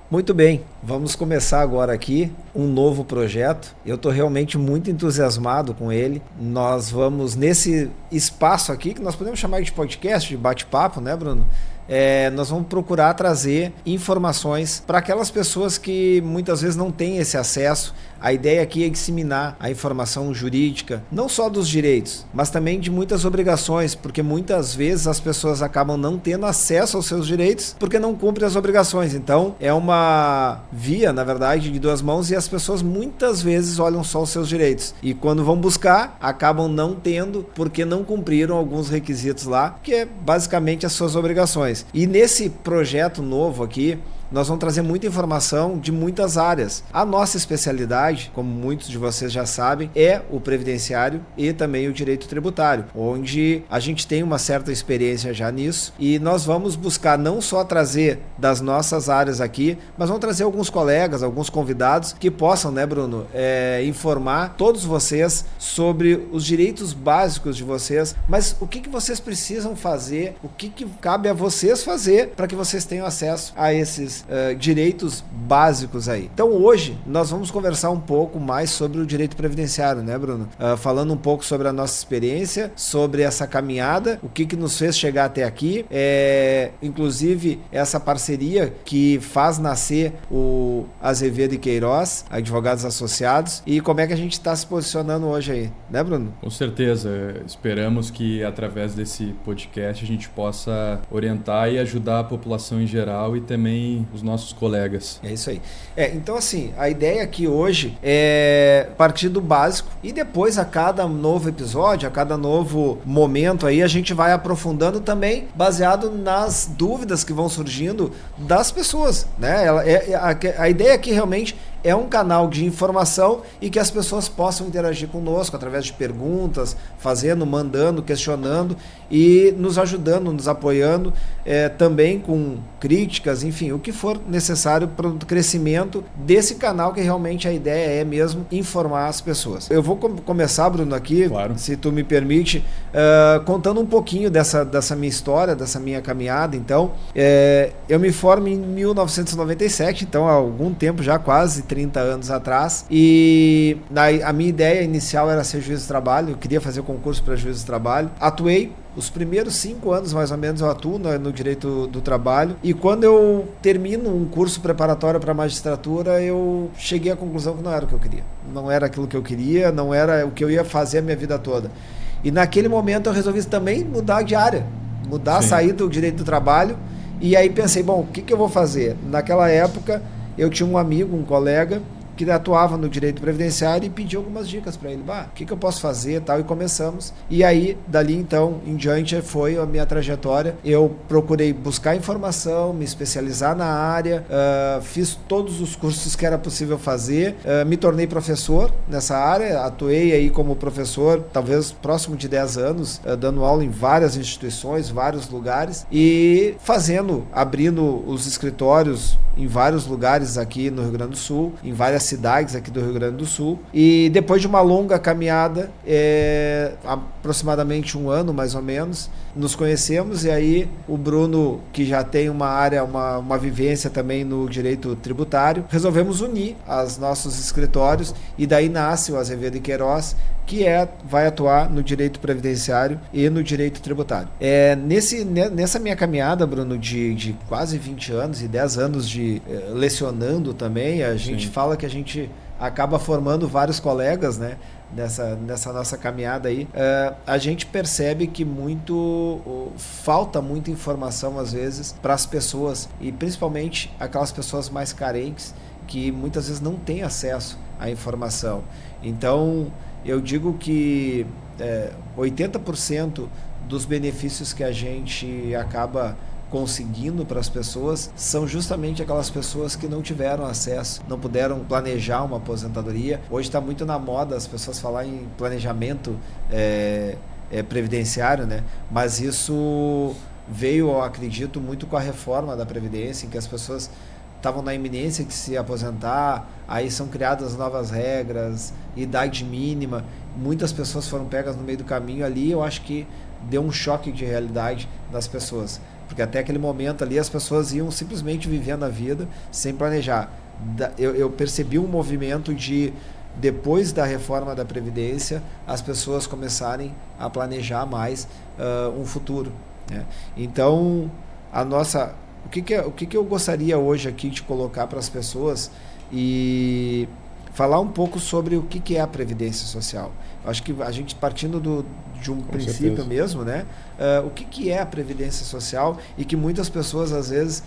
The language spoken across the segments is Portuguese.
Muito bem, vamos começar agora aqui um novo projeto. Eu estou realmente muito entusiasmado com ele. Nós vamos nesse espaço aqui, que nós podemos chamar de podcast, de bate-papo, né, Bruno? Nós vamos procurar trazer informações para aquelas pessoas que muitas vezes não têm esse acesso. A ideia aqui é disseminar a informação jurídica, não só dos direitos, mas também de muitas obrigações, porque muitas vezes as pessoas acabam não tendo acesso aos seus direitos porque não cumprem as obrigações. Então, é uma via, na verdade, de duas mãos, e as pessoas muitas vezes olham só os seus direitos. E quando vão buscar, acabam não tendo porque não cumpriram alguns requisitos lá, que é basicamente as suas obrigações. E nesse projeto novo aqui, nós vamos trazer muita informação de muitas áreas. A nossa especialidade, como muitos de vocês já sabem, é o previdenciário e também o direito tributário, onde a gente tem uma certa experiência já nisso, e nós vamos buscar não só trazer das nossas áreas aqui, mas vamos trazer alguns colegas, alguns convidados que possam, né, Bruno, informar todos vocês sobre os direitos básicos de vocês, mas o que vocês precisam fazer, o que cabe a vocês fazer para que vocês tenham acesso a esses direitos básicos aí. Então hoje nós vamos conversar um pouco mais sobre o direito previdenciário, né, Bruno? Falando um pouco sobre a nossa experiência, sobre essa caminhada, o que nos fez chegar até aqui, inclusive essa parceria que faz nascer o Azevedo e Queiroz, advogados associados, e como é que a gente está se posicionando hoje aí, né, Bruno? Com certeza, esperamos que através desse podcast a gente possa orientar e ajudar a população em geral e também os nossos colegas. É isso aí. Então, assim, a ideia aqui hoje é partir do básico e depois a cada novo episódio, a cada novo momento aí, a gente vai aprofundando também baseado nas dúvidas que vão surgindo das pessoas, né? A ideia aqui realmente é um canal de informação e que as pessoas possam interagir conosco através de perguntas, fazendo, mandando, questionando e nos ajudando, nos apoiando, também com críticas, enfim, o que for necessário para o crescimento desse canal, que realmente a ideia é mesmo informar as pessoas. Eu vou começar, Bruno, aqui, claro, se tu me permite, contando um pouquinho dessa minha história, dessa minha caminhada. Então, eu me formo em 1997, então há algum tempo já, quase 30 anos atrás, e a minha ideia inicial era ser juiz de trabalho. Eu queria fazer concurso para juiz de trabalho. Atuei os primeiros 5 anos, mais ou menos, eu atuo no direito do trabalho, e quando eu termino um curso preparatório para magistratura, eu cheguei à conclusão que não era o que eu queria. Não era aquilo que eu queria, não era o que eu ia fazer a minha vida toda. E naquele momento eu resolvi também mudar de área, sair do direito do trabalho, e aí pensei, bom, o que eu vou fazer? Naquela época, eu tinha um amigo, um colega, que atuava no direito previdenciário, e pedi algumas dicas para ele. O que eu posso fazer, tal, e começamos. E aí, dali então em diante, foi a minha trajetória. Eu procurei buscar informação, me especializar na área, fiz todos os cursos que era possível fazer, me tornei professor nessa área, atuei aí como professor, talvez próximo de 10 anos, dando aula em várias instituições, vários lugares, e abrindo os escritórios em vários lugares aqui no Rio Grande do Sul, em várias cidades aqui do Rio Grande do Sul. E depois de uma longa caminhada, aproximadamente 1 ano mais ou menos, nos conhecemos, e aí o Bruno, que já tem uma área, uma vivência também no direito tributário, resolvemos unir os nossos escritórios, e daí nasce o Azevedo e Queiroz, que vai atuar no direito previdenciário e no direito tributário. Nessa minha caminhada, Bruno, de quase 20 anos e 10 anos de lecionando também, a gente fala que a gente acaba formando vários colegas, né? Nessa nossa caminhada aí, a gente percebe que falta muita informação às vezes para as pessoas, e principalmente aquelas pessoas mais carentes que muitas vezes não têm acesso à informação. Então, eu digo que 80% dos benefícios que a gente acaba conseguindo para as pessoas são justamente aquelas pessoas que não tiveram acesso, não puderam planejar uma aposentadoria. Hoje está muito na moda as pessoas falar em planejamento previdenciário, né? Mas isso veio, eu acredito, muito com a reforma da Previdência, em que as pessoas estavam na iminência de se aposentar, aí são criadas novas regras, idade mínima, muitas pessoas foram pegas no meio do caminho ali. Eu acho que deu um choque de realidade das pessoas. porque até aquele momento ali as pessoas iam simplesmente vivendo a vida sem planejar. Eu percebi um movimento de, depois da reforma da Previdência, as pessoas começarem a planejar mais um futuro, né? Então, o que eu gostaria hoje aqui de colocar para as pessoas e falar um pouco sobre o que é a Previdência Social. Acho que a gente, partindo de um princípio mesmo, né? O que é a Previdência Social, e que muitas pessoas, às vezes,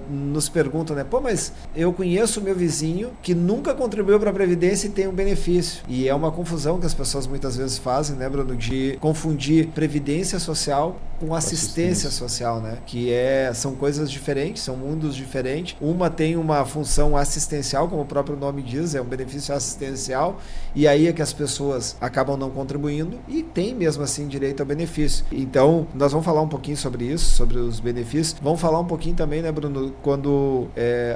nos perguntam, né? Pô, mas eu conheço o meu vizinho que nunca contribuiu para a Previdência e tem um benefício. E é uma confusão que as pessoas muitas vezes fazem, né, Bruno? De confundir Previdência Social com assistência social, né? Que são coisas diferentes, são mundos diferentes. Uma tem uma função assistencial, como o próprio nome diz, é um benefício assistencial, e aí é que as pessoas acabam não contribuindo e tem mesmo assim direito ao benefício. Então, nós vamos falar um pouquinho sobre isso, sobre os benefícios. Vamos falar um pouquinho também, né, Bruno, quando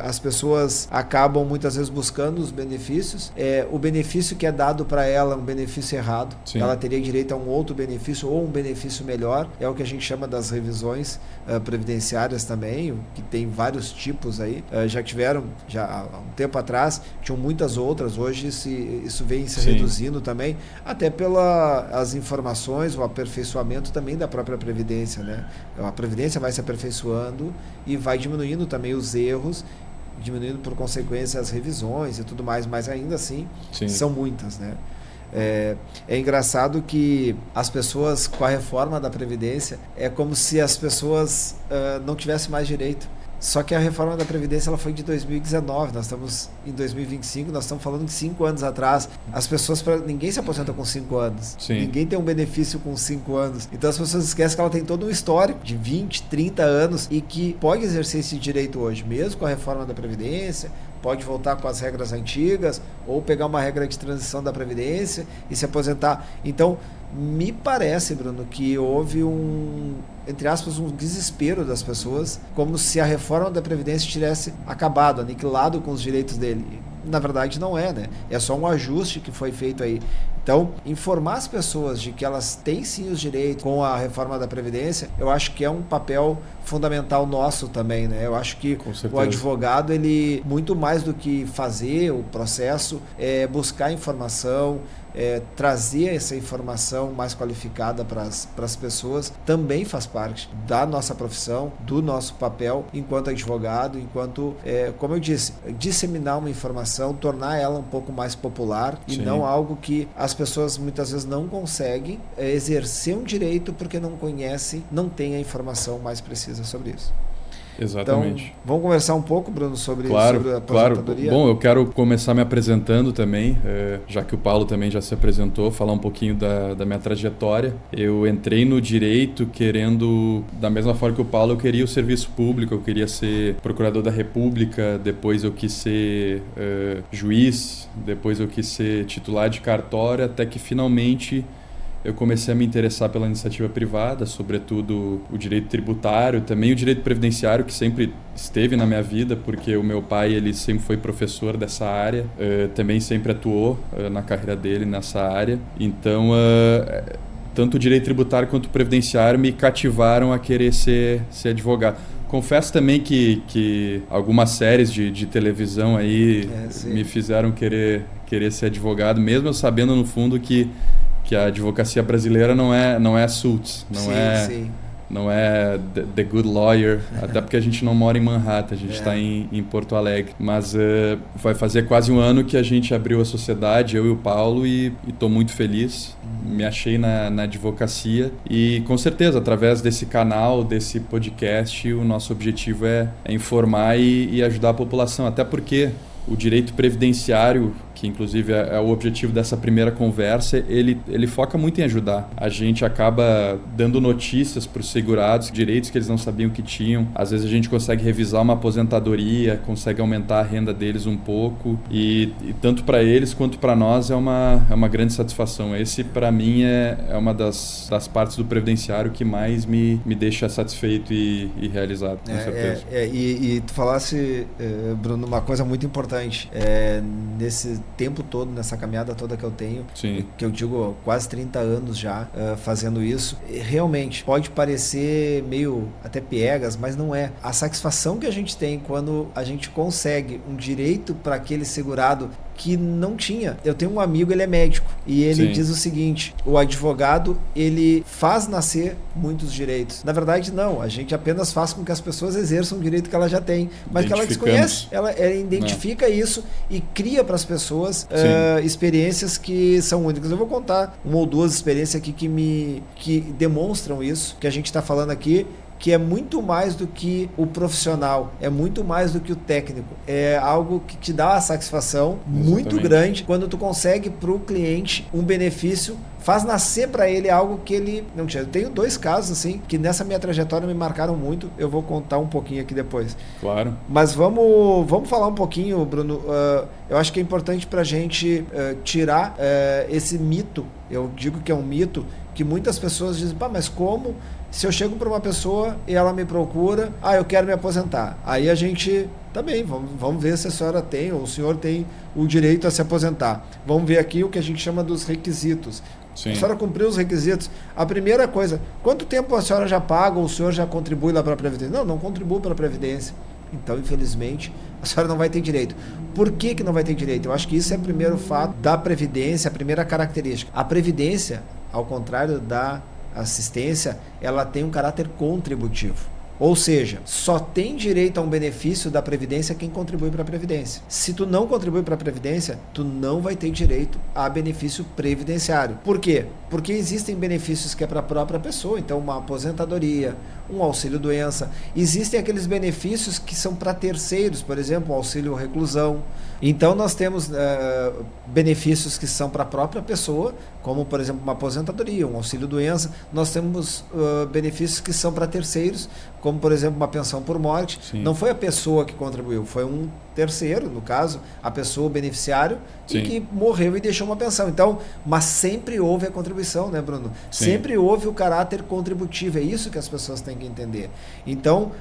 as pessoas acabam muitas vezes buscando os benefícios, o benefício que é dado para ela é um benefício errado. Sim. Ela teria direito a um outro benefício ou um benefício melhor. É o que a gente chama das revisões previdenciárias também, que tem vários tipos aí. Já tiveram, há um tempo atrás, tinham muitas outras. Hoje isso vem se reduzindo também, até pelas informações, o aperfeiçoamento também da própria Previdência, né? A Previdência vai se aperfeiçoando e vai diminuindo também os erros, diminuindo por consequência as revisões e tudo mais, mas ainda assim são muitas, né? É engraçado que as pessoas, com a reforma da Previdência, é como se as pessoas não tivessem mais direito. Só que a reforma da Previdência ela foi de 2019, nós estamos em 2025, nós estamos falando de 5 anos atrás. As pessoas, ninguém se aposenta com 5 anos. Sim. Ninguém tem um benefício com 5 anos. Então as pessoas esquecem que ela tem todo um histórico de 20, 30 anos e que pode exercer esse direito hoje, mesmo com a reforma da Previdência, pode voltar com as regras antigas ou pegar uma regra de transição da Previdência e se aposentar. Então, me parece, Bruno, que houve entre aspas, um desespero das pessoas, como se a reforma da Previdência tivesse acabado, aniquilado com os direitos dele. Na verdade, não é, né? É só um ajuste que foi feito aí. Então, informar as pessoas de que elas têm sim os direitos com a reforma da Previdência, eu acho que é um papel fundamental nosso também, né? Eu acho que o advogado, ele, muito mais do que fazer o processo, é buscar informação, trazer essa informação mais qualificada para as pessoas, também faz parte da nossa profissão, do nosso papel enquanto advogado, enquanto, como eu disse, disseminar uma informação, tornar ela um pouco mais popular e não algo que as pessoas muitas vezes não conseguem exercer um direito porque não conhecem, não têm a informação mais precisa sobre isso. Exatamente. Então, vamos conversar um pouco, Bruno, sobre a aposentadoria? Bom, eu quero começar me apresentando também, já que o Paulo também já se apresentou, falar um pouquinho da minha trajetória. Eu entrei no direito querendo, da mesma forma que o Paulo, eu queria o serviço público, eu queria ser procurador da República, depois eu quis ser juiz, depois eu quis ser titular de cartório, até que finalmente eu comecei a me interessar pela iniciativa privada, sobretudo o direito tributário, também o direito previdenciário, que sempre esteve na minha vida, porque o meu pai ele sempre foi professor dessa área, também sempre atuou na carreira dele nessa área. Então, tanto o direito tributário quanto o previdenciário me cativaram a querer ser advogado. Confesso também que algumas séries de televisão aí me fizeram querer ser advogado, mesmo eu sabendo no fundo que a advocacia brasileira não é Suits, não é The Good Lawyer, até porque a gente não mora em Manhattan, a gente está em Porto Alegre. Mas vai fazer quase um ano que a gente abriu a sociedade, eu e o Paulo, e estou muito feliz. Me achei na advocacia e, com certeza, através desse canal, desse podcast, o nosso objetivo é informar e ajudar a população, até porque o direito previdenciário, que inclusive é o objetivo dessa primeira conversa, ele foca muito em ajudar. A gente acaba dando notícias para os segurados, direitos que eles não sabiam que tinham. Às vezes a gente consegue revisar uma aposentadoria, consegue aumentar a renda deles um pouco e tanto para eles quanto para nós é uma grande satisfação. Esse, para mim, é uma das partes do previdenciário que mais me deixa satisfeito e realizado, com certeza. E tu falasse, Bruno, uma coisa muito importante. tempo todo, nessa caminhada toda que eu tenho, Sim. que eu digo quase 30 anos já fazendo isso, realmente pode parecer meio até piegas, mas não é. A satisfação que a gente tem quando a gente consegue um direito para aquele segurado que não tinha. Eu tenho um amigo, ele é médico, e ele Sim. diz o seguinte: o advogado, ele faz nascer muitos direitos. Na verdade, não. A gente apenas faz com que as pessoas exerçam o direito que ela já tem, mas que ela desconhece. Ela identifica isso e cria para as pessoas experiências que são únicas. Eu vou contar uma ou duas experiências aqui que demonstram isso, que a gente está falando aqui, que é muito mais do que o profissional, é muito mais do que o técnico. É algo que te dá uma satisfação muito grande quando tu consegue para o cliente um benefício, faz nascer para ele algo que ele não tinha. Eu tenho 2 casos assim que nessa minha trajetória me marcaram muito. Eu vou contar um pouquinho aqui depois. Claro. Mas vamos falar um pouquinho, Bruno. Eu acho que é importante para a gente tirar esse mito. Eu digo que é um mito que muitas pessoas dizem: pá, mas como? Se eu chego para uma pessoa e ela me procura, eu quero me aposentar. Aí a gente, também, vamos ver se a senhora tem ou o senhor tem o direito a se aposentar. Vamos ver aqui o que a gente chama dos requisitos. Sim. A senhora cumpriu os requisitos. A primeira coisa, quanto tempo a senhora já paga ou o senhor já contribui lá para a Previdência? Não contribuo para a Previdência. Então, infelizmente, a senhora não vai ter direito. Por que não vai ter direito? Eu acho que isso é o primeiro fato da Previdência, a primeira característica. A Previdência, ao contrário da assistência, ela tem um caráter contributivo. Ou seja, só tem direito a um benefício da Previdência quem contribui para a Previdência. Se tu não contribui para a Previdência, tu não vai ter direito a benefício previdenciário. Por quê? Porque existem benefícios que é para a própria pessoa, então uma aposentadoria, um auxílio-doença. Existem aqueles benefícios que são para terceiros, por exemplo, o auxílio-reclusão. Então nós temos benefícios que são para a própria pessoa, como por exemplo uma aposentadoria, um auxílio-doença. Nós temos benefícios que são para terceiros, como por exemplo uma pensão por morte. Sim. Não foi a pessoa que contribuiu, foi um terceiro, no caso, a pessoa, o beneficiário, e que morreu e deixou uma pensão. Então, mas sempre houve a contribuição, né, Bruno? Sim. Sempre houve o caráter contributivo, é isso que as pessoas têm que entender. Então,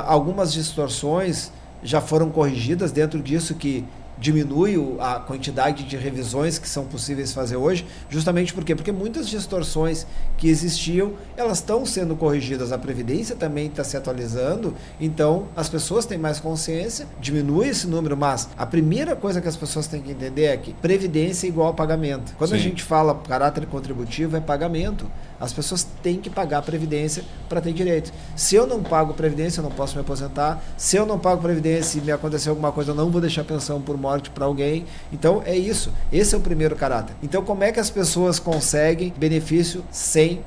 algumas distorções já foram corrigidas dentro disso, que diminui a quantidade de revisões que são possíveis fazer hoje, justamente por quê? Porque muitas distorções que existiam, elas estão sendo corrigidas, a Previdência também está se atualizando, então as pessoas têm mais consciência, diminui esse número, mas a primeira coisa que as pessoas têm que entender é que Previdência é igual a pagamento. Quando a gente fala caráter contributivo, é pagamento. As pessoas têm que pagar a Previdência para ter direito. Se eu não pago Previdência, eu não posso me aposentar. Se eu não pago Previdência e me acontecer alguma coisa, eu não vou deixar pensão por morte para alguém. Então, é isso. Esse é o primeiro caráter. Então, como é que as pessoas conseguem benefício sem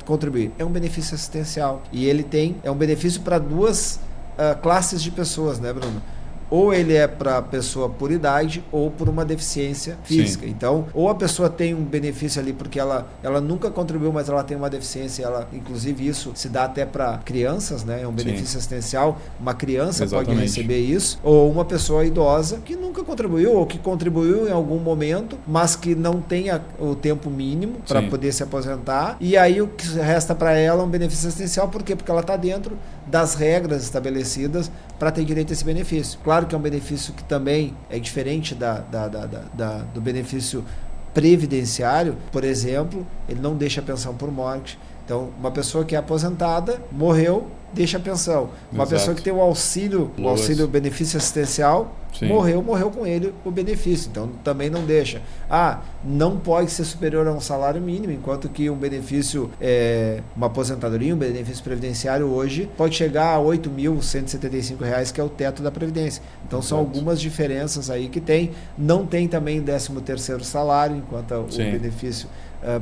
contribuir? É um benefício assistencial. E ele é um benefício para 2 classes de pessoas, né, Bruno? Ou ele é para a pessoa por idade ou por uma deficiência física. Sim. Então, ou a pessoa tem um benefício ali porque ela nunca contribuiu, mas ela tem uma deficiência, inclusive isso se dá até para crianças, né? É um benefício assistencial, uma criança pode receber isso, ou uma pessoa idosa que nunca contribuiu ou que contribuiu em algum momento, mas que não tenha o tempo mínimo para poder se aposentar, e aí o que resta para ela é um benefício assistencial. Por quê? Porque ela está dentro das regras estabelecidas para ter direito a esse benefício. Claro que é um benefício que também é diferente do benefício previdenciário. Por exemplo, ele não deixa pensão por morte. Então, uma pessoa que é aposentada, morreu, deixa a pensão. Uma pessoa que tem o auxílio benefício assistencial, morreu com ele o benefício. Então, também não deixa. Não pode ser superior a um salário mínimo, enquanto que um benefício, uma aposentadoria, um benefício previdenciário hoje, pode chegar a R$ 8.175, que é o teto da Previdência. Então, são algumas diferenças aí que tem. Não tem também 13º salário, enquanto o benefício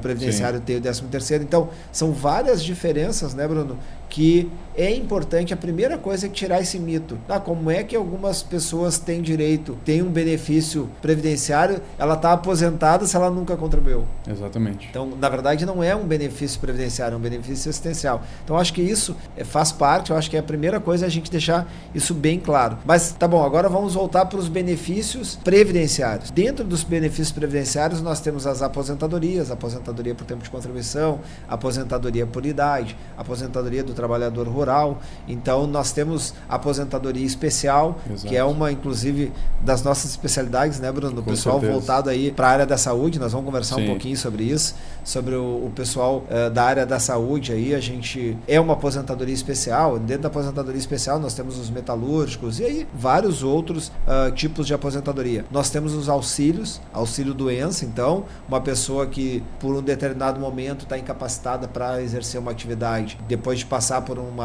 previdenciário tem o 13º. Então, são várias diferenças, né, Bruno? Que é importante, a primeira coisa é tirar esse mito. Como é que algumas pessoas têm direito, têm um benefício previdenciário, ela está aposentada se ela nunca contribuiu? Exatamente. Então, na verdade, não é um benefício previdenciário, é um benefício assistencial. Então, acho que isso faz parte, eu acho que a primeira coisa é a gente deixar isso bem claro. Mas, tá bom, agora vamos voltar para os benefícios previdenciários. Dentro dos benefícios previdenciários, nós temos as aposentadorias, aposentadoria por tempo de contribuição, aposentadoria por idade, aposentadoria do trabalho trabalhador rural. Então nós temos aposentadoria especial, Exato. que é uma, inclusive, das nossas especialidades, né, Bruno? O pessoal certeza. voltado aí para a área da saúde, nós vamos conversar Sim. um pouquinho sobre isso, sobre o pessoal da área da saúde aí, a gente é uma aposentadoria especial. Dentro da aposentadoria especial nós temos os metalúrgicos e aí vários outros tipos de aposentadoria. Nós temos os auxílios, auxílio doença, então uma pessoa que por um determinado momento está incapacitada para exercer uma atividade, depois de passar por um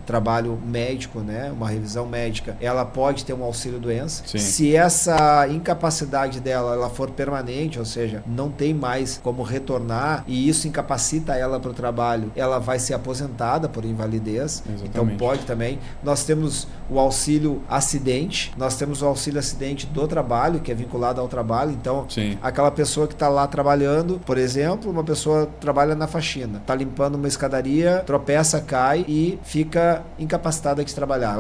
trabalho médico, né, uma revisão médica, ela pode ter um auxílio doença. Sim. Se essa incapacidade dela ela for permanente, ou seja, não tem mais como retornar e isso incapacita ela para o trabalho, ela vai ser aposentada por invalidez. Exatamente. Então pode também. Nós temos o auxílio acidente, nós temos o auxílio acidente do trabalho, que é vinculado ao trabalho. Então, Sim. aquela pessoa que está lá trabalhando, por exemplo, uma pessoa trabalha na faxina, está limpando uma escadaria, tropeça, cai e fica incapacitada de trabalhar.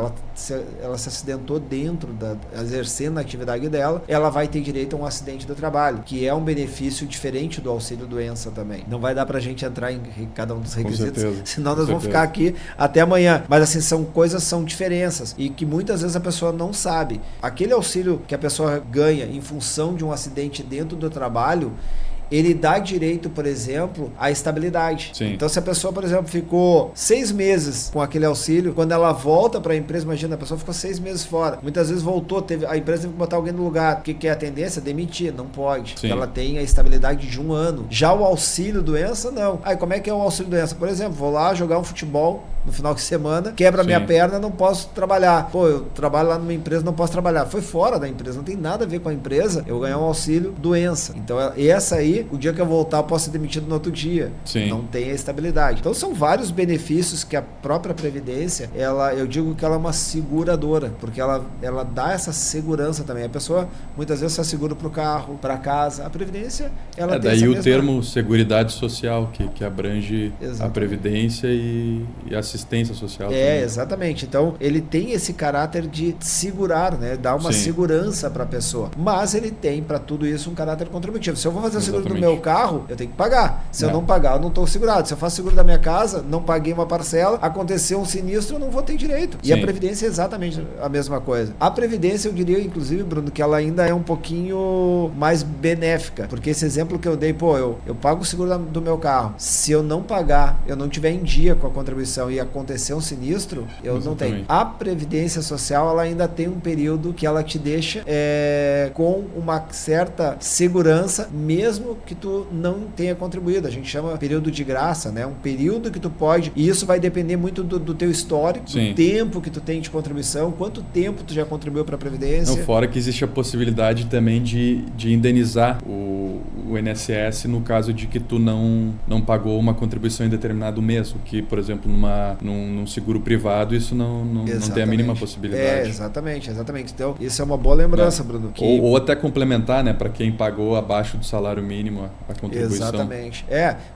Ela se acidentou exercendo a atividade dela, ela vai ter direito a um acidente do trabalho, que é um benefício diferente do auxílio doença também. Não vai dar pra gente entrar em cada um dos requisitos, senão nós vamos ficar aqui até amanhã. Mas assim, são diferenças e que muitas vezes a pessoa não sabe. Aquele auxílio que a pessoa ganha em função de um acidente dentro do trabalho, ele dá direito, por exemplo, à estabilidade. Sim. Então, se a pessoa, por exemplo, ficou 6 meses com aquele auxílio, quando ela volta para a empresa, imagina, a pessoa ficou 6 meses fora. Muitas vezes voltou, a empresa teve que botar alguém no lugar. O que é a tendência? Demitir. Não pode. Porque ela tem a estabilidade de 1 ano. Já o auxílio doença, não. Aí, como é que é o auxílio doença? Por exemplo, vou lá jogar um futebol no final de semana, quebra minha perna, não posso trabalhar. Pô, eu trabalho lá numa empresa, não posso trabalhar. Foi fora da empresa, não tem nada a ver com a empresa, eu ganhar um auxílio doença. Então, essa aí, o dia que eu voltar, eu posso ser demitido no outro dia. Sim. Não tem a estabilidade. Então, são vários benefícios que a própria Previdência, eu digo que ela é uma seguradora, porque ela dá essa segurança também. A pessoa, muitas vezes, só segura para o carro, para casa. A Previdência, ela tem daí o termo Seguridade Social, que abrange Exatamente. a Previdência e a assistência social. Exatamente. Então, ele tem esse caráter de segurar, né? Dar uma segurança para a pessoa. Mas ele tem, para tudo isso, um caráter contributivo. Se eu vou fazer o seguro do meu carro, eu tenho que pagar. Se eu não pagar, eu não estou segurado. Se eu faço seguro da minha casa, não paguei uma parcela, aconteceu um sinistro, eu não vou ter direito. E a Previdência é exatamente a mesma coisa. A Previdência, eu diria, inclusive, Bruno, que ela ainda é um pouquinho mais benéfica. Porque esse exemplo que eu dei, eu pago o seguro do meu carro. Se eu não pagar, eu não tiver em dia com a contribuição e acontecer um sinistro, eu não tenho. A Previdência Social, ela ainda tem um período que ela te deixa com uma certa segurança, mesmo que tu não tenha contribuído. A gente chama período de graça, né? Um período que tu pode, e isso vai depender muito do teu histórico, do tempo que tu tem de contribuição, quanto tempo tu já contribuiu para a Previdência. Não, fora que existe a possibilidade também de indenizar o INSS no caso de que tu não pagou uma contribuição em determinado mês, o que, por exemplo, num seguro privado, isso não tem a mínima possibilidade. Exatamente. Então, isso é uma boa lembrança, Bruno. Ou até complementar, né, para quem pagou abaixo do salário mínimo a contribuição. Exatamente.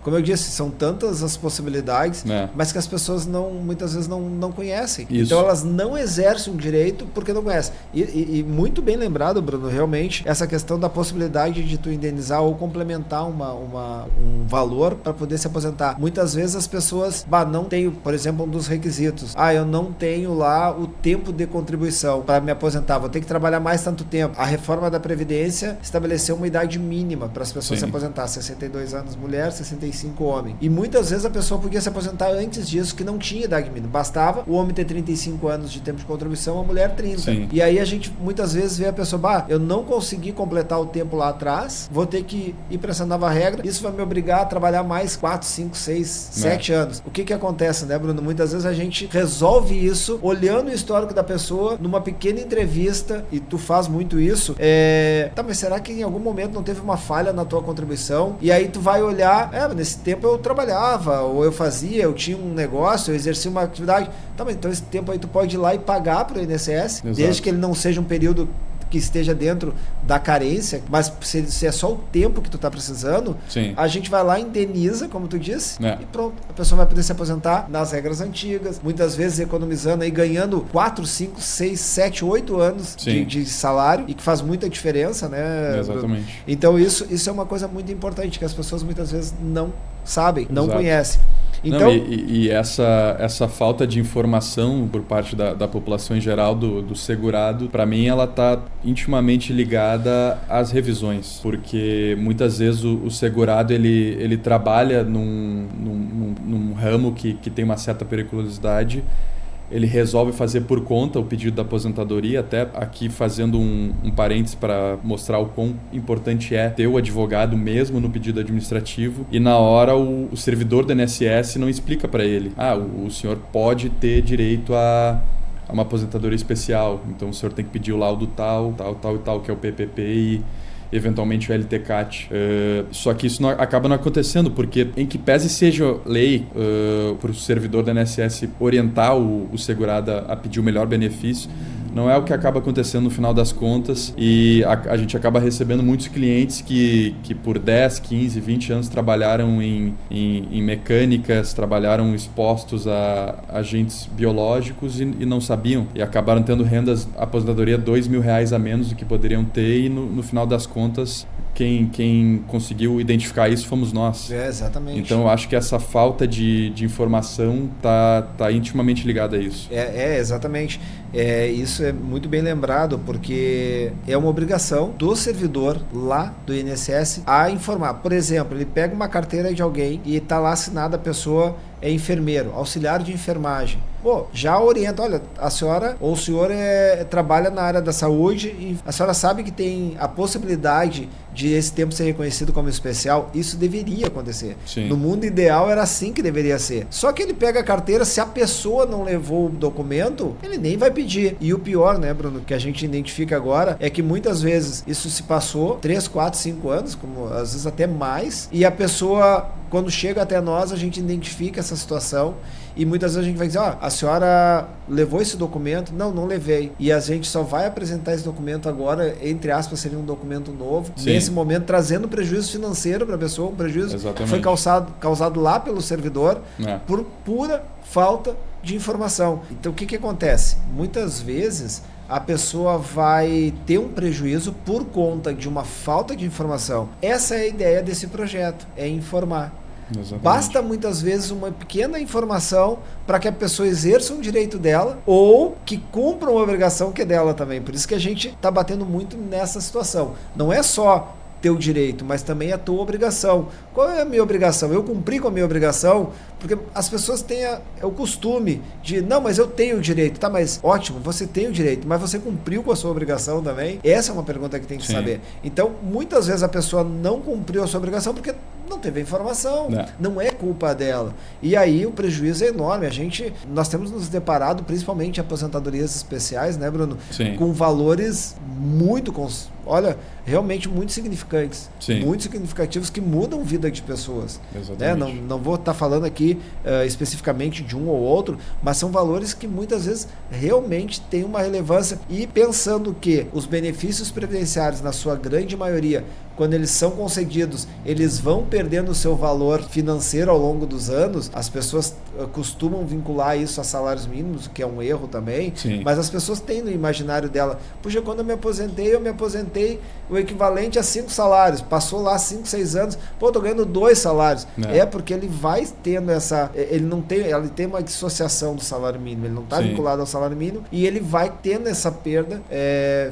Como eu disse, são tantas as possibilidades, mas que as pessoas muitas vezes não conhecem. Isso. Então, elas não exercem o direito porque não conhecem. E muito bem lembrado, Bruno, realmente, essa questão da possibilidade de tu indenizar ou complementar um valor para poder se aposentar. Muitas vezes as pessoas, não tenho, por exemplo, um dos requisitos. Eu não tenho lá o tempo de contribuição para me aposentar, vou ter que trabalhar mais tanto tempo. A reforma da Previdência estabeleceu uma idade mínima para as pessoas se aposentar, 62 anos mulher, 65 homem. E muitas vezes a pessoa podia se aposentar antes disso, que não tinha idade mínima. Bastava o homem ter 35 anos de tempo de contribuição, a mulher 30. Sim. E aí a gente muitas vezes vê a pessoa, eu não consegui completar o tempo lá atrás, vou ter que ir para essa nova regra, isso vai me obrigar a trabalhar mais 4, 5, 6, 7 anos. O que acontece, né, Bruno? Muitas vezes a gente resolve isso olhando o histórico da pessoa numa pequena entrevista, e tu faz muito isso, mas será que em algum momento não teve uma falha na tua contribuição? E aí tu vai olhar, nesse tempo eu trabalhava, ou eu tinha um negócio, eu exercia uma atividade. Mas então esse tempo aí tu pode ir lá e pagar para o INSS, Exato. desde que ele não seja um período que esteja dentro da carência, mas se é só o tempo que tu tá precisando, a gente vai lá, indeniza, como tu disse, e pronto. A pessoa vai poder se aposentar nas regras antigas, muitas vezes economizando aí, ganhando 4, 5, 6, 7, 8 anos de salário, e que faz muita diferença, né? Exatamente. Então isso é uma coisa muito importante, que as pessoas muitas vezes não sabem, não Exato. conhecem. Então, e essa falta de informação por parte da população em geral do segurado, para mim ela está intimamente ligada às revisões, porque muitas vezes o segurado ele trabalha num ramo que tem uma certa periculosidade. Ele resolve fazer por conta o pedido da aposentadoria, até aqui fazendo um parênteses para mostrar o quão importante é ter o advogado mesmo no pedido administrativo, e na hora o servidor do INSS não explica para ele, o senhor pode ter direito a uma aposentadoria especial, então o senhor tem que pedir o laudo tal, que é o PPP e eventualmente o LTCAT. Só que isso acaba não acontecendo, porque em que pese seja lei para o servidor da INSS orientar o segurado a pedir o melhor benefício, não é o que acaba acontecendo no final das contas, e a gente acaba recebendo muitos clientes que por 10, 15, 20 anos trabalharam em mecânicas, trabalharam expostos a agentes biológicos e não sabiam, e acabaram tendo rendas, aposentadoria R$2.000 a menos do que poderiam ter, e no final das contas quem conseguiu identificar isso fomos nós. Exatamente. Então eu acho que essa falta de informação tá intimamente ligada a isso. Exatamente. Isso é muito bem lembrado, porque é uma obrigação do servidor lá do INSS a informar. Por exemplo, ele pega uma carteira de alguém e está lá assinada, a pessoa é enfermeiro, auxiliar de enfermagem. Já orienta, olha, a senhora ou o senhor trabalha na área da saúde e a senhora sabe que tem a possibilidade de esse tempo ser reconhecido como especial. Isso deveria acontecer. Sim. No mundo ideal era assim que deveria ser. Só que ele pega a carteira, se a pessoa não levou o documento, ele nem vai pedir. E o pior, né, Bruno, que a gente identifica agora, é que muitas vezes isso se passou 3, 4, 5 anos, como às vezes até mais, e a pessoa, quando chega até nós, a gente identifica essa situação. E muitas vezes a gente vai dizer, a senhora levou esse documento? Não levei. E a gente só vai apresentar esse documento agora, entre aspas, seria um documento novo. Sim. Nesse momento, trazendo prejuízo financeiro para a pessoa, um prejuízo Exatamente. que foi causado lá pelo servidor por pura falta de informação. Então, o que acontece? Muitas vezes a pessoa vai ter um prejuízo por conta de uma falta de informação. Essa é a ideia desse projeto, é informar. Exatamente. Basta muitas vezes uma pequena informação para que a pessoa exerça um direito dela ou que cumpra uma obrigação que é dela também. Por isso que a gente está batendo muito nessa situação. Não é só teu direito, mas também a tua obrigação. Qual é a minha obrigação? Eu cumpri com a minha obrigação, porque as pessoas têm o costume de, não, mas eu tenho o direito. Tá, mas ótimo, você tem o direito, mas você cumpriu com a sua obrigação também? Essa é uma pergunta que tem que saber. Então, muitas vezes a pessoa não cumpriu a sua obrigação porque não teve a informação, não é culpa dela. E aí o prejuízo é enorme. Nós temos nos deparado, principalmente em aposentadorias especiais, né, Bruno? Sim. Com valores realmente muito significantes. Sim. Muito significativos, que mudam a vida de pessoas. Exatamente. Né? Não vou estar falando aqui especificamente de um ou outro, mas são valores que muitas vezes realmente têm uma relevância. E pensando que os benefícios previdenciários, na sua grande maioria, quando eles são concedidos, eles vão perdendo o seu valor financeiro ao longo dos anos. As pessoas costumam vincular isso a salários mínimos, o que é um erro também. Sim. Mas as pessoas têm no imaginário dela, puxa, quando eu me aposentei o equivalente a 5 salários. Passou lá 5, 6 anos, tô ganhando 2 salários. Porque ele vai tendo ele tem uma dissociação do salário mínimo, ele não está vinculado ao salário mínimo, e ele vai tendo essa perda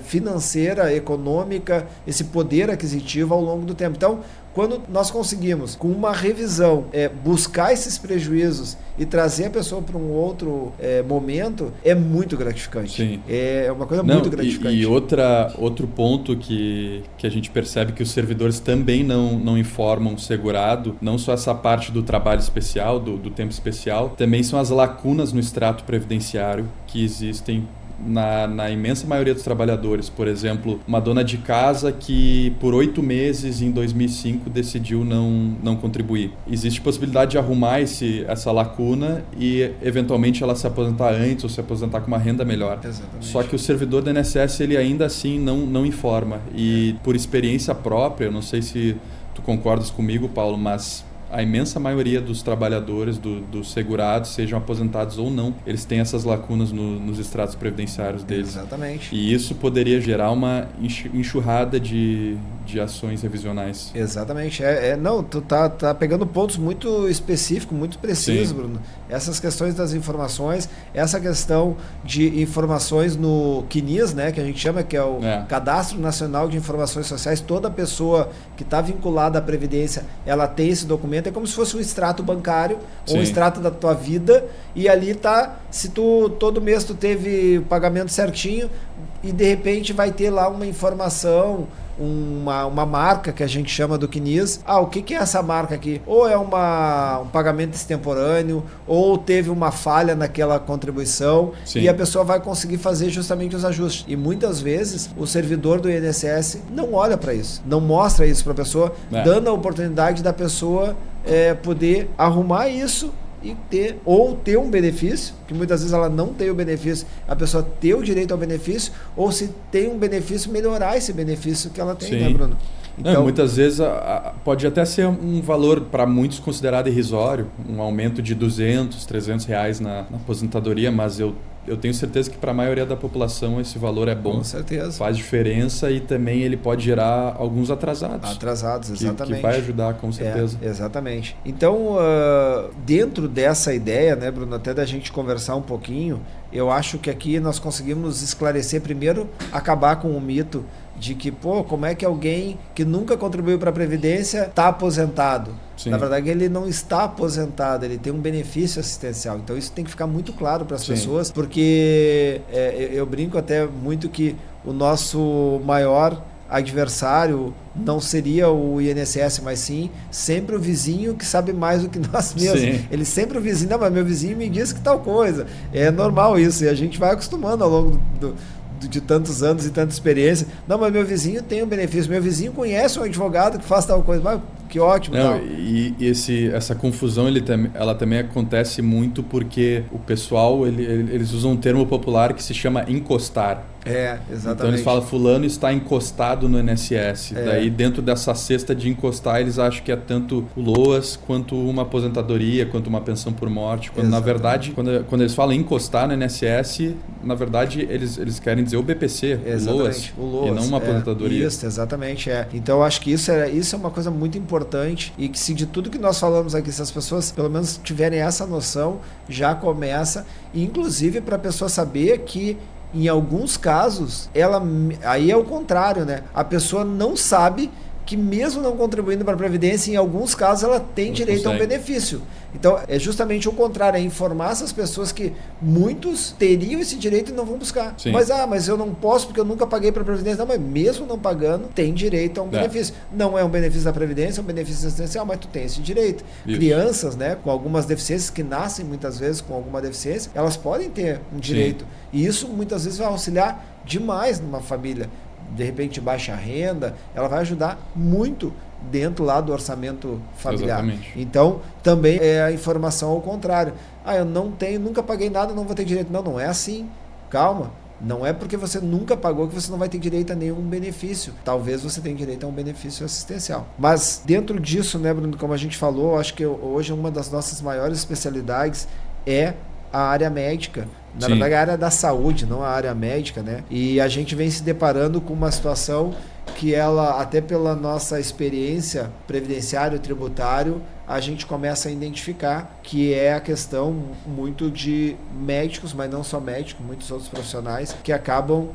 financeira, econômica, esse poder aquisitivo ao longo do tempo. Então, quando nós conseguimos, com uma revisão, buscar esses prejuízos e trazer a pessoa para um outro momento, é muito gratificante. Sim. É uma coisa muito gratificante. E outro ponto que a gente percebe que os servidores também não informam o segurado, não só essa parte do trabalho especial, do tempo especial, também são as lacunas no extrato previdenciário que existem na imensa maioria dos trabalhadores. Por exemplo, uma dona de casa que por 8 meses em 2005 decidiu não contribuir. Existe possibilidade de arrumar essa lacuna e eventualmente ela se aposentar antes ou se aposentar com uma renda melhor. Exatamente. Só que o servidor da INSS, ele ainda assim não informa. E por experiência própria, eu não sei se tu concordas comigo, Paulo, mas a imensa maioria dos trabalhadores, dos segurados, sejam aposentados ou não, eles têm essas lacunas nos extratos previdenciários deles. Exatamente. E isso poderia gerar uma enxurrada de de ações revisionais. Exatamente. Não, tu tá pegando pontos muito específicos, muito precisos, sim, Bruno. Essas questões das informações, essa questão de informações no CNIS, né, que a gente chama, que é o Cadastro Nacional de Informações Sociais, toda pessoa que está vinculada à Previdência, ela tem esse documento, é como se fosse um extrato bancário, sim, ou um extrato da tua vida, e ali tá, se tu todo mês tu teve o pagamento certinho, e de repente vai ter lá uma informação, uma marca que a gente chama do CNIS. O que é essa marca aqui? Ou é um pagamento extemporâneo, ou teve uma falha naquela contribuição, sim, e a pessoa vai conseguir fazer justamente os ajustes. E muitas vezes o servidor do INSS não olha para isso, não mostra isso para a pessoa, dando a oportunidade da pessoa poder arrumar isso e ter um benefício, que muitas vezes ela não tem o benefício, a pessoa ter o direito ao benefício, ou se tem um benefício, melhorar esse benefício que ela tem, sim, né, Bruno? Então, muitas vezes pode até ser um valor para muitos considerado irrisório, um aumento de R$200, R$300 na aposentadoria, mas eu tenho certeza que para a maioria da população esse valor é bom. Com certeza. Faz diferença e também ele pode gerar alguns atrasados. Atrasados, exatamente. Que vai ajudar, com certeza. Exatamente. Então, dentro dessa ideia, né, Bruno, até da gente conversar um pouquinho, eu acho que aqui nós conseguimos esclarecer primeiro, acabar com o mito de que, como é que alguém que nunca contribuiu para a Previdência está aposentado? Sim. Na verdade, ele não está aposentado, ele tem um benefício assistencial. Então, isso tem que ficar muito claro para as pessoas, porque eu brinco até muito que o nosso maior adversário não seria o INSS, mas sim sempre o vizinho que sabe mais do que nós mesmos. Sim. Ele sempre o vizinho, não, mas meu vizinho me disse que tal coisa. É normal isso, e a gente vai acostumando ao longo de tantos anos e tanta experiência. Não, mas meu vizinho tem um benefício, meu vizinho conhece um advogado que faz tal coisa. Mas que ótimo. Não, e essa confusão ela também acontece muito porque o pessoal eles usam um termo popular que se chama encostar. Exatamente. Então eles falam, fulano está encostado no INSS. Daí dentro dessa cesta de encostar, eles acham que é tanto o LOAS, quanto uma aposentadoria, quanto uma pensão por morte. Quando na verdade, quando eles falam encostar no INSS, na verdade eles querem dizer o BPC, o LOAS, e não uma aposentadoria. Isso, exatamente. Então eu acho que isso é uma coisa muito importante, e que se de tudo que nós falamos aqui, se as pessoas pelo menos tiverem essa noção, já começa, inclusive para a pessoa saber que em alguns casos, aí é o contrário, né? A pessoa não sabe que mesmo não contribuindo para a Previdência, em alguns casos ela tem direito a um benefício. Então, é justamente o contrário, é informar essas pessoas que muitos teriam esse direito e não vão buscar. Sim. Mas eu não posso porque eu nunca paguei para a Previdência. Não, mas mesmo não pagando, tem direito a um benefício. Não é um benefício da Previdência, é um benefício assistencial, mas tu tem esse direito. Isso. Crianças, né, com algumas deficiências, que nascem muitas vezes com alguma deficiência, elas podem ter um direito. Sim. E isso muitas vezes vai auxiliar demais numa família. De repente baixa renda, ela vai ajudar muito dentro lá do orçamento familiar. Exatamente. Então, também é a informação ao contrário. Eu não tenho, nunca paguei nada, não vou ter direito. Não é assim. Calma. Não é porque você nunca pagou que você não vai ter direito a nenhum benefício. Talvez você tenha direito a um benefício assistencial. Mas dentro disso, né, Bruno, como a gente falou, acho que hoje uma das nossas maiores especialidades é a área médica. Na verdade, a área da saúde, não a área médica, né? E a gente vem se deparando com uma situação que ela, até pela nossa experiência previdenciário, tributário, a gente começa a identificar que é a questão muito de médicos, mas não só médicos, muitos outros profissionais que acabam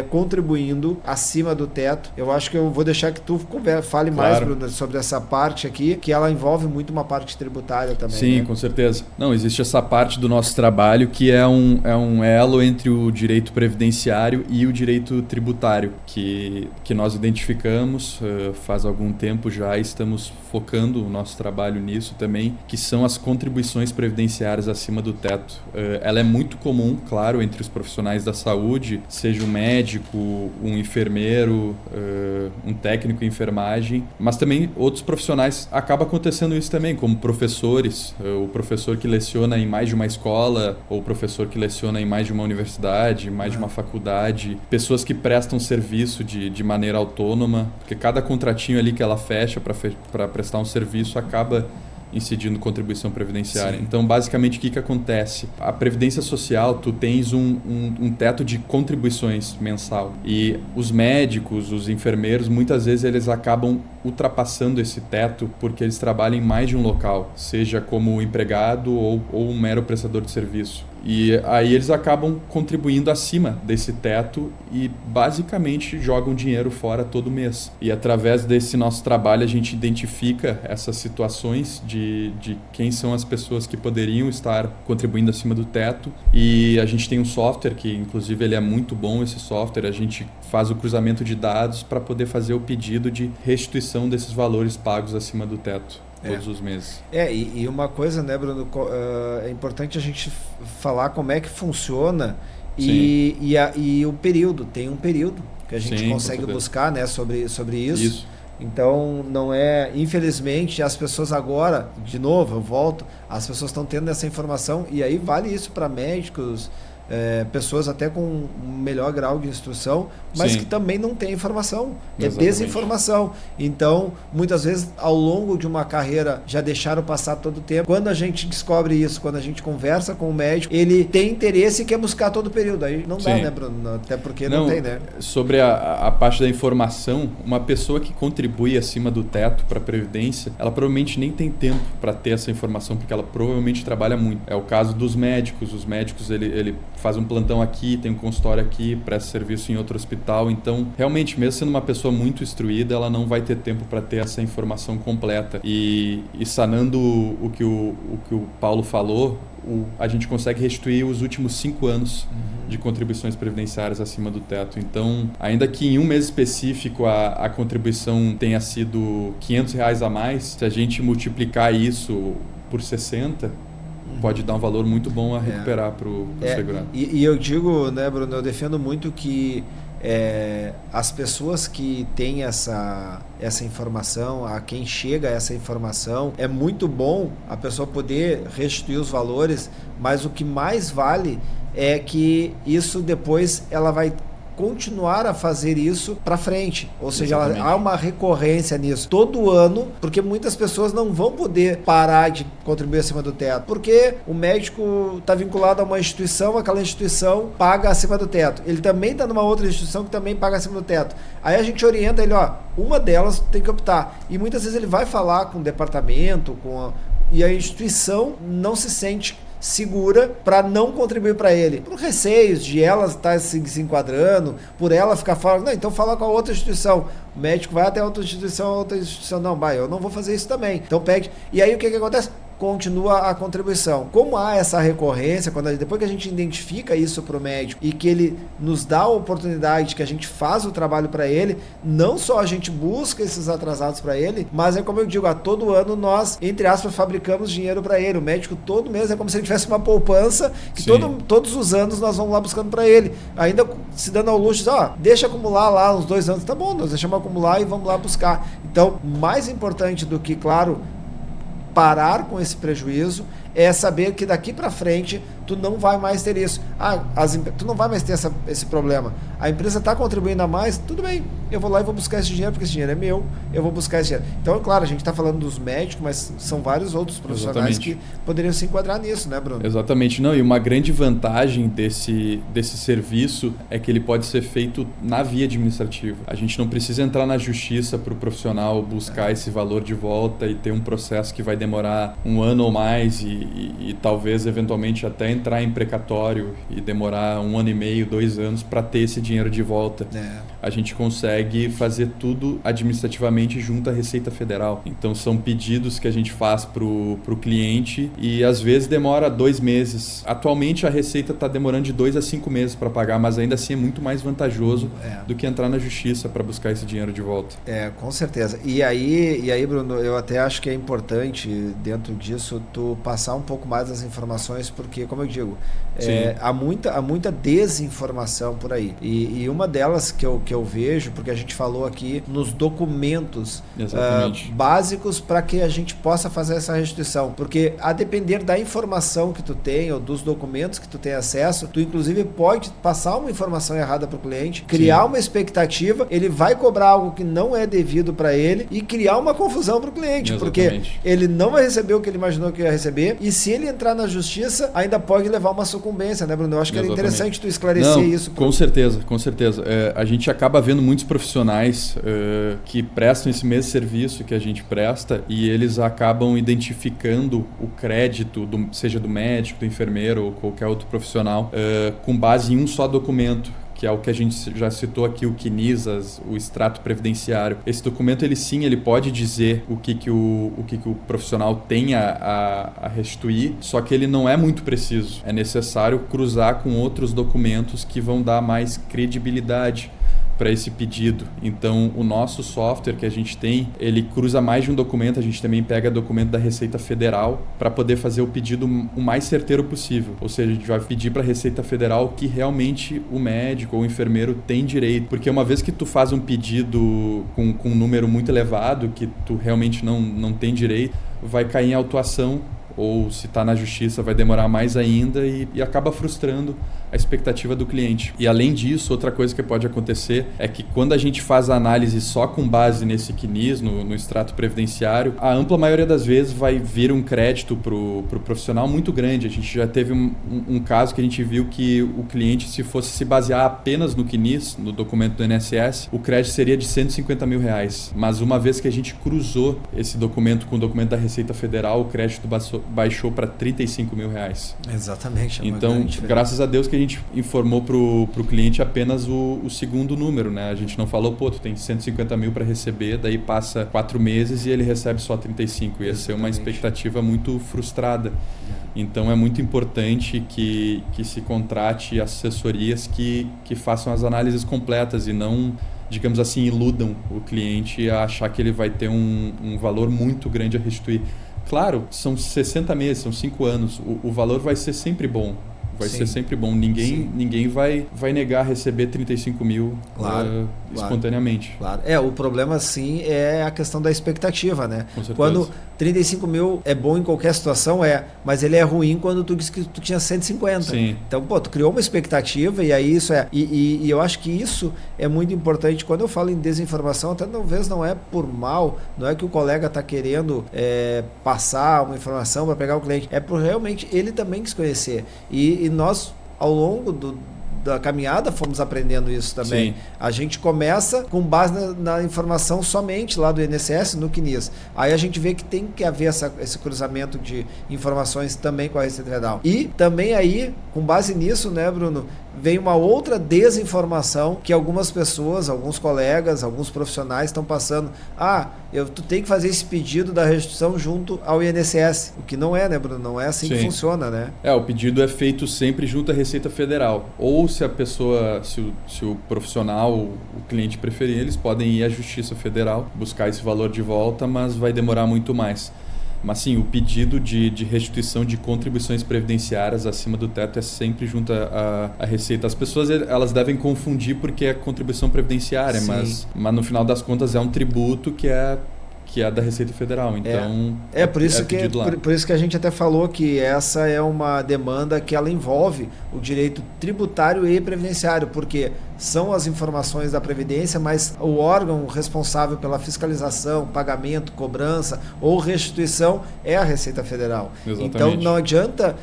contribuindo acima do teto. Eu acho que eu vou deixar que tu fale mais, Bruno, sobre essa parte aqui, que ela envolve muito uma parte tributária também. Sim, né? Com certeza. Não, existe essa parte do nosso trabalho que é um elo entre o direito previdenciário e o direito tributário, que nós identificamos faz algum tempo já, estamos focando o nosso trabalho nisso também, que são as contribuições previdenciárias acima do teto. Ela é muito comum, claro, entre os profissionais da saúde, seja um médico, um enfermeiro, um técnico em enfermagem, mas também outros profissionais. Acaba acontecendo isso também, como professores, o professor que leciona em mais de uma escola, ou o professor que leciona em mais de uma universidade, mais de uma faculdade, pessoas que prestam serviço de maneira autônoma, porque cada contratinho ali que ela fecha para prestar um serviço acaba incidindo contribuição previdenciária. Sim. Então, basicamente, o que acontece? A Previdência Social, tu tens um teto de contribuições mensal. E os médicos, os enfermeiros, muitas vezes eles acabam ultrapassando esse teto porque eles trabalham em mais de um local, seja como empregado ou um mero prestador de serviço. E aí eles acabam contribuindo acima desse teto e basicamente jogam dinheiro fora todo mês. E através desse nosso trabalho a gente identifica essas situações de quem são as pessoas que poderiam estar contribuindo acima do teto. E a gente tem um software que inclusive ele é muito bom, esse software. A gente faz o cruzamento de dados para poder fazer o pedido de restituição desses valores pagos acima do teto. Todos os meses. E uma coisa, né, Bruno, é importante a gente falar como é que funciona e o período. Tem um período que a gente consegue buscar, né, sobre isso. Então, não é... Infelizmente, as pessoas agora, de novo, eu volto, as pessoas estão tendo essa informação e aí vale isso para médicos, pessoas até com um melhor grau de instrução, mas que também não tem informação, é desinformação. Então, muitas vezes, ao longo de uma carreira, já deixaram passar todo o tempo. Quando a gente descobre isso, quando a gente conversa com o médico, ele tem interesse e quer buscar todo o período. Aí não dá, né, Bruno? Até porque não tem, né? Sobre a parte da informação, uma pessoa que contribui acima do teto para a Previdência, ela provavelmente nem tem tempo para ter essa informação, porque ela provavelmente trabalha muito. É o caso dos médicos. Os médicos, ele faz um plantão aqui, tem um consultório aqui, presta serviço em outro hospital. Então, realmente, mesmo sendo uma pessoa muito instruída, ela não vai ter tempo para ter essa informação completa. E sanando o que o Paulo falou, a gente consegue restituir os últimos 5 anos de contribuições previdenciárias acima do teto. Então, ainda que em um mês específico a contribuição tenha sido R$500 a mais, se a gente multiplicar isso por 60... pode dar um valor muito bom a recuperar para o segurado. E eu digo, né, Bruno, eu defendo muito que as pessoas que têm essa informação, a quem chega essa informação, é muito bom a pessoa poder restituir os valores, mas o que mais vale é que isso depois ela vai continuar a fazer isso para frente, ou seja, há uma recorrência nisso todo ano, porque muitas pessoas não vão poder parar de contribuir acima do teto, porque o médico está vinculado a uma instituição, aquela instituição paga acima do teto, ele também está numa outra instituição que também paga acima do teto, aí a gente orienta ele, uma delas tem que optar, e muitas vezes ele vai falar com o departamento, e a instituição não se sente segura para não contribuir para ele, por receios de ela estar se enquadrando, por ela ficar falando, não, então fala com a outra instituição, o médico vai até a outra instituição, não, eu não vou fazer isso também, então pede, e aí o que acontece? Continua a contribuição. Como há essa recorrência, depois que a gente identifica isso para o médico e que ele nos dá a oportunidade, que a gente faz o trabalho para ele, não só a gente busca esses atrasados para ele, mas é como eu digo, a todo ano nós, entre aspas, fabricamos dinheiro para ele. O médico todo mês é como se ele tivesse uma poupança que todos os anos nós vamos lá buscando para ele. Ainda se dando ao luxo, deixa acumular lá uns 2 anos. Tá bom, nós deixamos acumular e vamos lá buscar. Então, mais importante do que, claro, parar com esse prejuízo é saber que daqui para frente tu não vai mais ter isso. Tu não vai mais ter esse problema. A empresa está contribuindo a mais, tudo bem, eu vou lá e vou buscar esse dinheiro, porque esse dinheiro é meu, eu vou buscar esse dinheiro. Então, claro, a gente está falando dos médicos, mas são vários outros profissionais que poderiam se enquadrar nisso, né, Bruno? Exatamente. Não, e uma grande vantagem desse serviço é que ele pode ser feito na via administrativa. A gente não precisa entrar na justiça para o profissional buscar esse valor de volta e ter um processo que vai demorar 1 ano ou mais e talvez, eventualmente, até entrar em precatório e demorar 1 ano e meio, 2 anos para ter esse dinheiro de volta. A gente consegue fazer tudo administrativamente junto à Receita Federal. Então, são pedidos que a gente faz para o cliente e, às vezes, demora 2 meses. Atualmente, a Receita está demorando de 2 a 5 meses para pagar, mas ainda assim é muito mais vantajoso do que entrar na justiça para buscar esse dinheiro de volta. Com certeza. E aí, Bruno, eu até acho que é importante, dentro disso, tu passar passar um pouco mais das informações, porque, como eu digo, há muita desinformação por aí. E uma delas que eu vejo, porque a gente falou aqui nos documentos básicos para que a gente possa fazer essa restituição. Porque a depender da informação que tu tem ou dos documentos que tu tem acesso, tu inclusive pode passar uma informação errada para o cliente, criar uma expectativa, ele vai cobrar algo que não é devido para ele e criar uma confusão para o cliente, porque ele não vai receber o que ele imaginou que ia receber, e se ele entrar na justiça, ainda pode levar uma sucumbência, né, Bruno? Eu acho que era interessante tu esclarecer isso. Com certeza. A gente acaba vendo muitos profissionais que prestam esse mesmo serviço que a gente presta, e eles acabam identificando o crédito, seja do médico, do enfermeiro ou qualquer outro profissional, com base em um só documento, que é o que a gente já citou aqui, o CNIS, o extrato previdenciário. Esse documento, ele pode dizer o que o profissional tem a restituir, só que ele não é muito preciso. É necessário cruzar com outros documentos que vão dar mais credibilidade para esse pedido. Então, o nosso software que a gente tem, ele cruza mais de um documento. A gente também pega documento da Receita Federal para poder fazer o pedido o mais certeiro possível. Ou seja, a gente vai pedir para a Receita Federal que realmente o médico ou o enfermeiro tem direito. Porque uma vez que tu faz um pedido com um número muito elevado, que tu realmente não tem direito, vai cair em autuação, ou se está na justiça vai demorar mais ainda e acaba frustrando a expectativa do cliente. E além disso, outra coisa que pode acontecer é que quando a gente faz a análise só com base nesse CNIS, no extrato previdenciário, a ampla maioria das vezes vai vir um crédito pro profissional muito grande. A gente já teve um caso que a gente viu que o cliente, se fosse se basear apenas no CNIS, no documento do INSS, o crédito seria de R$150 mil. Mas uma vez que a gente cruzou esse documento com o documento da Receita Federal, o crédito baixou para R$35 mil. Exatamente. Então, graças a Deus que a gente informou pro cliente apenas o segundo número, né? A gente não falou, tu tem 150 mil para receber, daí passa 4 meses e ele recebe só 35. Ia ser uma expectativa muito frustrada. Então, é muito importante que se contrate assessorias que façam as análises completas e não, digamos assim, iludam o cliente a achar que ele vai ter um valor muito grande a restituir. Claro, são 60 meses, são 5 anos. O valor vai ser sempre bom. Ser sempre bom. Ninguém vai negar receber 35 mil espontaneamente. Claro. O problema, sim, é a questão da expectativa, né? Com certeza. Quando 35 mil é bom em qualquer situação, mas ele é ruim quando tu disse que tu tinha 150. Sim. Então, tu criou uma expectativa e aí isso é... E eu acho que isso é muito importante. Quando eu falo em desinformação, até talvez não é por mal, não é que o colega está querendo passar uma informação para pegar o cliente, é por realmente ele também quis conhecer. E nós, ao longo da caminhada, fomos aprendendo isso também. Sim. A gente começa com base na informação somente lá do INSS, no CNIS. Aí a gente vê que tem que haver esse cruzamento de informações também com a Receita Federal. E também aí, com base nisso, né, Bruno, vem uma outra desinformação que algumas pessoas, alguns colegas, alguns profissionais estão passando. Tu tem que fazer esse pedido da restituição junto ao INSS. O que não é, né, Bruno? Não é assim que funciona, né? O pedido é feito sempre junto à Receita Federal. Ou se a pessoa, se o profissional, o cliente preferir, eles podem ir à Justiça Federal, buscar esse valor de volta, mas vai demorar muito mais. Mas sim, o pedido de restituição de contribuições previdenciárias acima do teto é sempre junto à Receita. As pessoas, elas devem confundir porque é contribuição previdenciária, mas no final das contas é um tributo que é da Receita Federal. Então, por isso que a gente até falou que essa é uma demanda que ela envolve o direito tributário e previdenciário, porque são as informações da Previdência, mas o órgão responsável pela fiscalização, pagamento, cobrança ou restituição é a Receita Federal. Exatamente. Então não adianta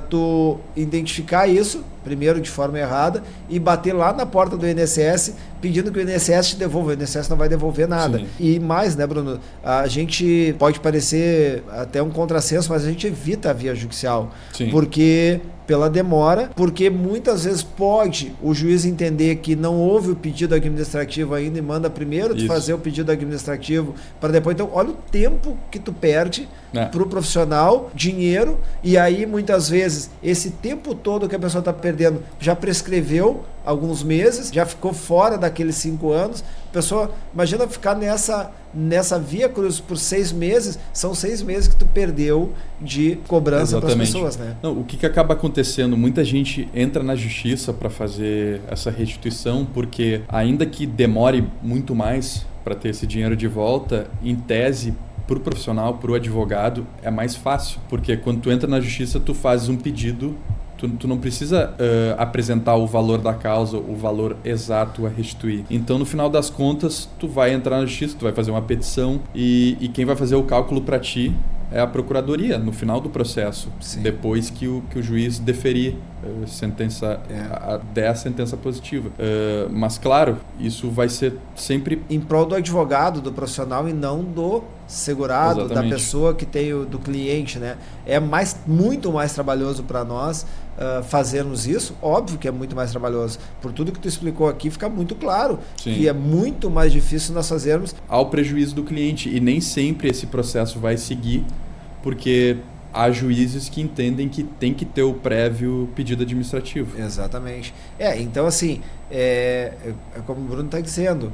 tu identificar isso, primeiro de forma errada, e bater lá na porta do INSS pedindo que o INSS te devolva. O INSS não vai devolver nada. Sim. E mais, né, Bruno? A gente pode parecer até um contrassenso, mas a gente evita a via judicial. Sim. Porque pela demora, porque muitas vezes pode o juiz entender que não houve o pedido administrativo ainda e manda primeiro tu fazer o pedido administrativo para depois. Então, olha o tempo que tu perde para o profissional, dinheiro, e aí muitas vezes esse tempo todo que a pessoa está perdendo já prescreveu alguns meses, já ficou fora daqueles 5 anos. A pessoa, imagina ficar nessa via cruz por 6 meses, são 6 meses que tu perdeu de cobrança para as pessoas, né? Não, o que acaba acontecendo? Muita gente entra na justiça para fazer essa restituição, porque ainda que demore muito mais para ter esse dinheiro de volta, em tese, para o profissional, para o advogado, é mais fácil, porque quando tu entra na justiça, tu fazes um pedido. Tu não precisa apresentar o valor da causa, o valor exato a restituir. Então, no final das contas, tu vai entrar na justiça, tu vai fazer uma petição e quem vai fazer o cálculo para ti é a procuradoria, no final do processo. Sim. Depois que o juiz deferir der a sentença positiva. Mas, claro, isso vai ser sempre... em prol do advogado, do profissional, e não do segurado, exatamente, da pessoa que tem do cliente, né? É muito mais trabalhoso para nós fazermos isso. Óbvio que é muito mais trabalhoso. Por tudo que tu explicou aqui, fica muito claro. Sim. Que é muito mais difícil nós fazermos. Ao prejuízo do cliente. E nem sempre esse processo vai seguir, porque há juízes que entendem que tem que ter o prévio pedido administrativo. Exatamente. Então assim, como o Bruno está dizendo,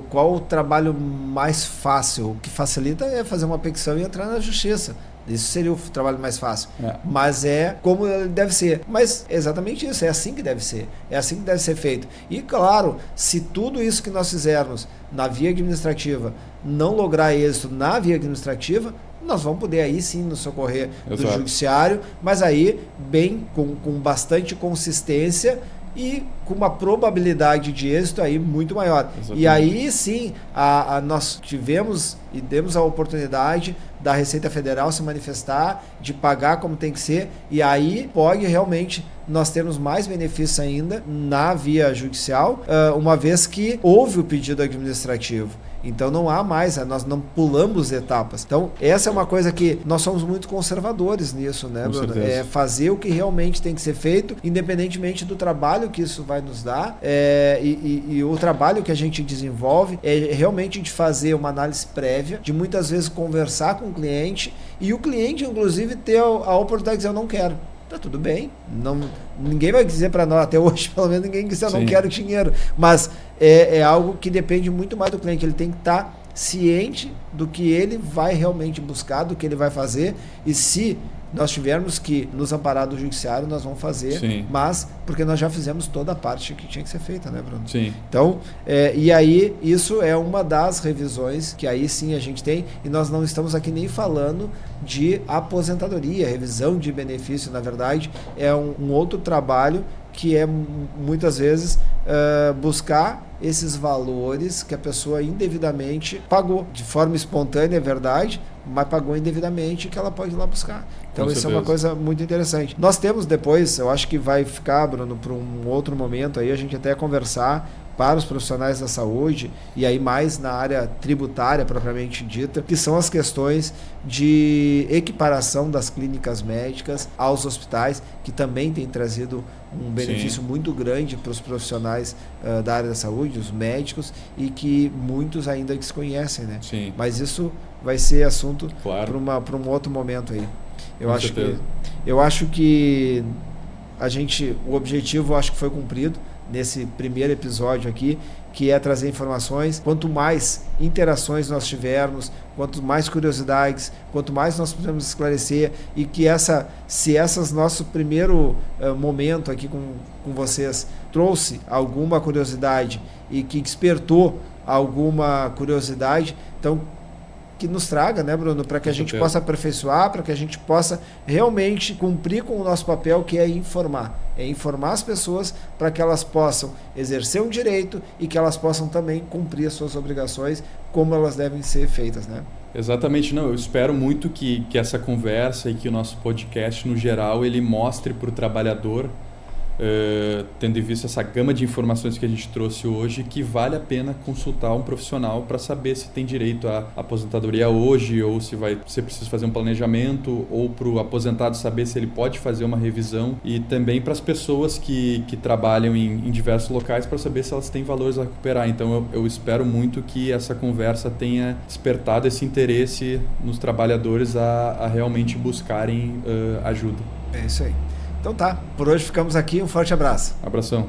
qual o trabalho mais fácil? O que facilita é fazer uma petição e entrar na justiça. Isso seria o trabalho mais fácil. Mas é como deve ser. Mas é exatamente isso, é assim que deve ser. É assim que deve ser feito. E claro, se tudo isso que nós fizermos na via administrativa não lograr êxito na via administrativa, nós vamos poder aí sim nos socorrer do judiciário, mas aí bem, com bastante consistência e com uma probabilidade de êxito aí muito maior. Exatamente. E aí sim, nós tivemos e demos a oportunidade da Receita Federal se manifestar, de pagar como tem que ser, e aí pode realmente nós termos mais benefícios ainda na via judicial, uma vez que houve o pedido administrativo. Então não há mais, nós não pulamos etapas. Então essa é uma coisa que nós somos muito conservadores nisso, né, Bruno? É fazer o que realmente tem que ser feito, independentemente do trabalho que isso vai nos dar, e o trabalho que a gente desenvolve é realmente de fazer uma análise prévia, de muitas vezes conversar com o cliente, e o cliente inclusive ter a oportunidade de dizer: eu não quero. Tá tudo bem, ninguém vai dizer para nós, até hoje pelo menos ninguém disse: eu não quero dinheiro, mas é algo que depende muito mais do cliente. Ele tem que estar ciente do que ele vai realmente buscar, do que ele vai fazer, e se nós tivermos que nos amparar do judiciário, nós vamos fazer. Sim. Mas porque nós já fizemos toda a parte que tinha que ser feita, né, Bruno? Sim. Então, e aí isso é uma das revisões que aí sim a gente tem, e nós não estamos aqui nem falando de aposentadoria, revisão de benefício. Na verdade é um outro trabalho que é muitas vezes buscar esses valores que a pessoa indevidamente pagou, de forma espontânea, é verdade, mas pagou indevidamente, que ela pode ir lá buscar. Então isso é uma coisa muito interessante. Nós temos depois, eu acho que vai ficar, Bruno, para um outro momento aí, a gente até conversar para os profissionais da saúde, e aí mais na área tributária propriamente dita, que são as questões de equiparação das clínicas médicas aos hospitais, que também tem trazido um benefício muito grande para os profissionais da área da saúde, os médicos, e que muitos ainda desconhecem, né? Sim. Mas isso vai ser assunto para um outro momento aí. Eu acho que o objetivo acho que foi cumprido nesse primeiro episódio aqui, que é trazer informações. Quanto mais interações nós tivermos, quanto mais curiosidades, quanto mais nós pudermos esclarecer, e que se nosso primeiro momento aqui com vocês trouxe alguma curiosidade e que despertou alguma curiosidade, então que nos traga, né, Bruno, para que a gente possa aperfeiçoar, para que a gente possa realmente cumprir com o nosso papel, que é informar as pessoas para que elas possam exercer um direito e que elas possam também cumprir as suas obrigações como elas devem ser feitas, né? Exatamente, eu espero muito que essa conversa e que o nosso podcast no geral ele mostre para o trabalhador, tendo em vista essa gama de informações que a gente trouxe hoje, que vale a pena consultar um profissional para saber se tem direito à aposentadoria hoje, ou se precisa fazer um planejamento, ou para o aposentado saber se ele pode fazer uma revisão, e também para as pessoas que trabalham em diversos locais, para saber se elas têm valores a recuperar. Então eu espero muito que essa conversa tenha despertado esse interesse nos trabalhadores a realmente buscarem ajuda. É isso aí. Então tá, por hoje ficamos aqui, um forte abraço. Abração.